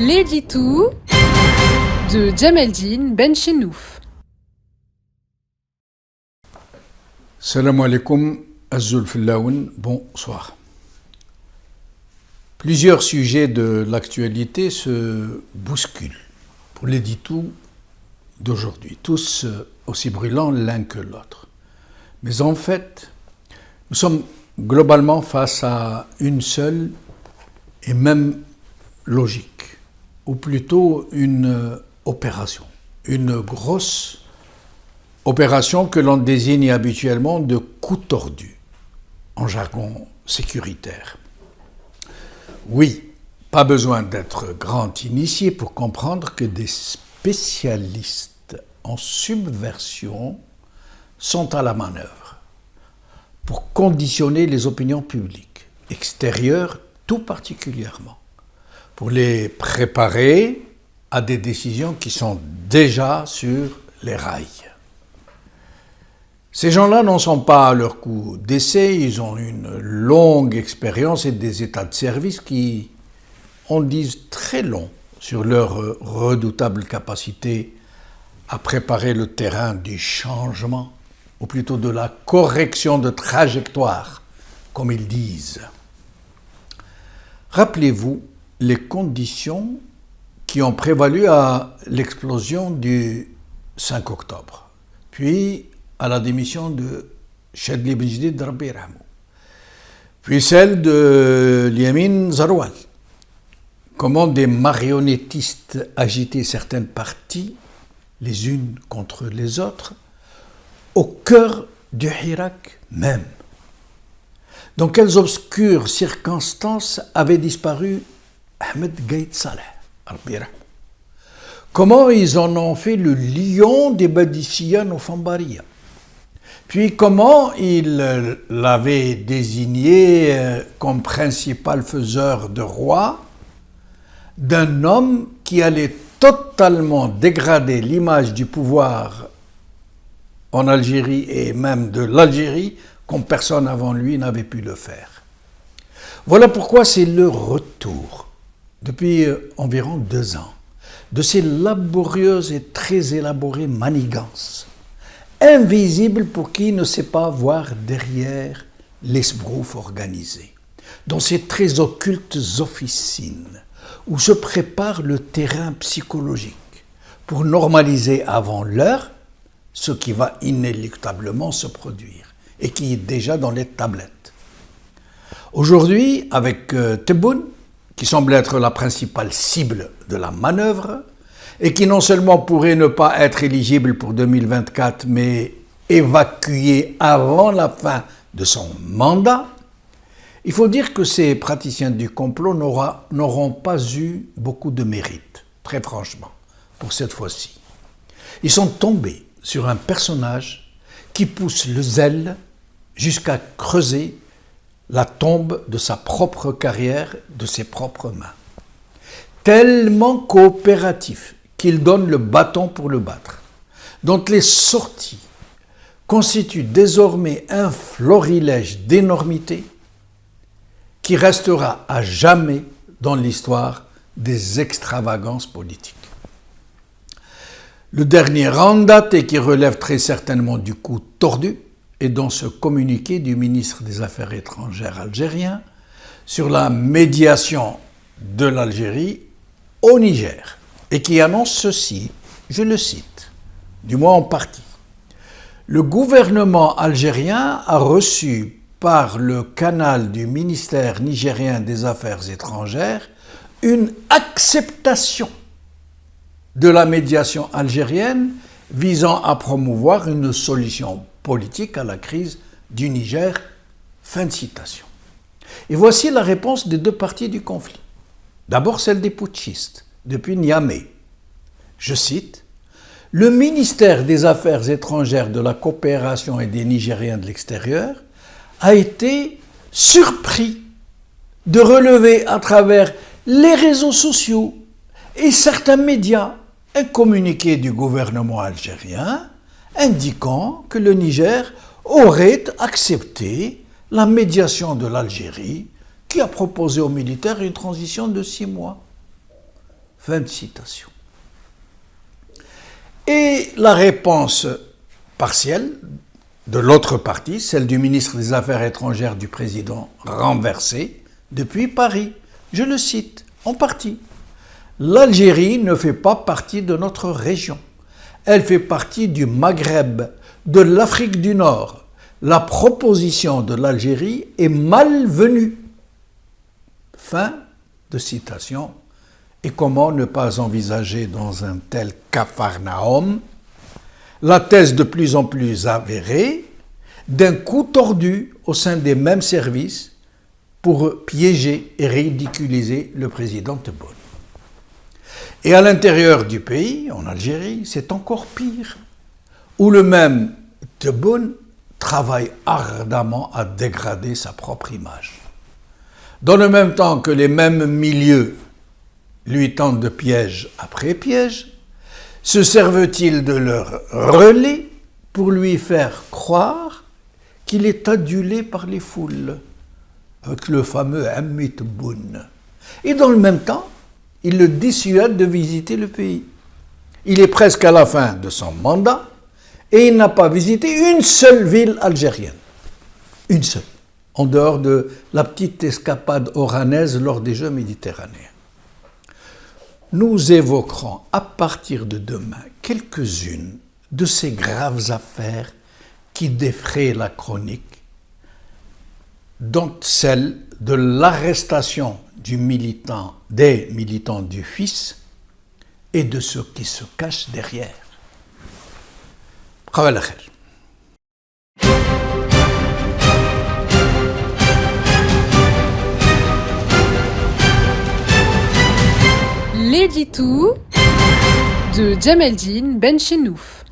L'édito de Djameldine Benchenouf. Salam alaikum, Azul Fillaoun, bonsoir. Plusieurs sujets de l'actualité se bousculent pour l'édito d'aujourd'hui, tous aussi brûlants l'un que l'autre. Mais en fait, nous sommes globalement face à une seule et même logique, ou plutôt une opération, une grosse opération que l'on désigne habituellement de coup tordu, en jargon sécuritaire. Oui, pas besoin d'être grand initié pour comprendre que des spécialistes en subversion sont à la manœuvre pour conditionner les opinions publiques, extérieures tout particulièrement, pour les préparer à des décisions qui sont déjà sur les rails. Ces gens-là n'en sont pas à leur coup d'essai, ils ont une longue expérience et des états de service qui en disent très long sur leur redoutable capacité à préparer le terrain du changement, ou plutôt de la correction de trajectoire, comme ils disent. Rappelez-vous les conditions qui ont prévalu à l'explosion du 5 octobre, puis à la démission de Chadli Benjedid Rabbi Yarhamou, puis celle de Yamin Zarwal. Comment des marionnettistes agitaient certaines parties, les unes contre les autres, au cœur du Hirak même. Dans quelles obscures circonstances avait disparu Ahmed Gaït Saleh, Rabbi Yarhamou. Comment ils en ont fait le lion des Badiciens au Fambaria. Puis comment ils l'avaient désigné comme principal faiseur de roi d'un homme qui allait totalement dégrader l'image du pouvoir en Algérie et même de l'Algérie comme personne avant lui n'avait pu le faire. Voilà pourquoi c'est le retour, depuis environ 2 ans, de ces laborieuses et très élaborées manigances, invisibles pour qui ne sait pas voir derrière l'esbrouf organisé, dans ces très occultes officines où se prépare le terrain psychologique pour normaliser avant l'heure ce qui va inéluctablement se produire et qui est déjà dans les tablettes. Aujourd'hui, avec Tebboune, qui semble être la principale cible de la manœuvre, et qui non seulement pourrait ne pas être éligible pour 2024, mais évacué avant la fin de son mandat, il faut dire que ces praticiens du complot n'auront pas eu beaucoup de mérite, très franchement, pour cette fois-ci. Ils sont tombés sur un personnage qui pousse le zèle jusqu'à creuser la tombe de sa propre carrière de ses propres mains. Tellement coopératif qu'il donne le bâton pour le battre, dont les sorties constituent désormais un florilège d'énormité qui restera à jamais dans l'histoire des extravagances politiques. Le dernier en date et qui relève très certainement du coup tordu est dans ce communiqué du ministre des Affaires étrangères algérien sur la médiation de l'Algérie au Niger et qui annonce ceci, je le cite, du moins en partie. Le gouvernement algérien a reçu par le canal du ministère nigérien des Affaires étrangères une acceptation de la médiation algérienne visant à promouvoir une solution politique à la crise du Niger. Fin de citation. Et voici la réponse des 2 parties du conflit. D'abord celle des putschistes, depuis Niamey. Je cite, « Le ministère des Affaires étrangères de la coopération et des Nigériens de l'extérieur a été surpris de relever à travers les réseaux sociaux et certains médias un communiqué du gouvernement algérien indiquant que le Niger aurait accepté la médiation de l'Algérie qui a proposé aux militaires une transition de 6 mois. » Fin de citation. Et la réponse partielle de l'autre partie, celle du ministre des Affaires étrangères du président renversé, depuis Paris. Je le cite, en partie. L'Algérie ne fait pas partie de notre région. Elle fait partie du Maghreb, de l'Afrique du Nord. La proposition de l'Algérie est malvenue. Fin de citation. Et comment ne pas envisager dans un tel capharnaüm la thèse de plus en plus avérée d'un coup tordu au sein des mêmes services pour piéger et ridiculiser le président Tebboune. Et à l'intérieur du pays, en Algérie, c'est encore pire, où le même Tebboune travaille ardemment à dégrader sa propre image. Dans le même temps que les mêmes milieux lui tendent de piège après piège, se servent-ils de leur relais pour lui faire croire qu'il est adulé par les foules, avec le fameux Ammi Tebboune. Et dans le même temps, il le dissuade de visiter le pays. Il est presque à la fin de son mandat et il n'a pas visité une seule ville algérienne. Une seule, en dehors de la petite escapade oranaise lors des Jeux méditerranéens. Nous évoquerons à partir de demain quelques-unes de ces graves affaires qui défraient la chronique, dont celle de l'arrestation des militants du Fils et de ceux qui se cachent derrière. Khawal khair. L'édito de Djemeldine Benchenouf.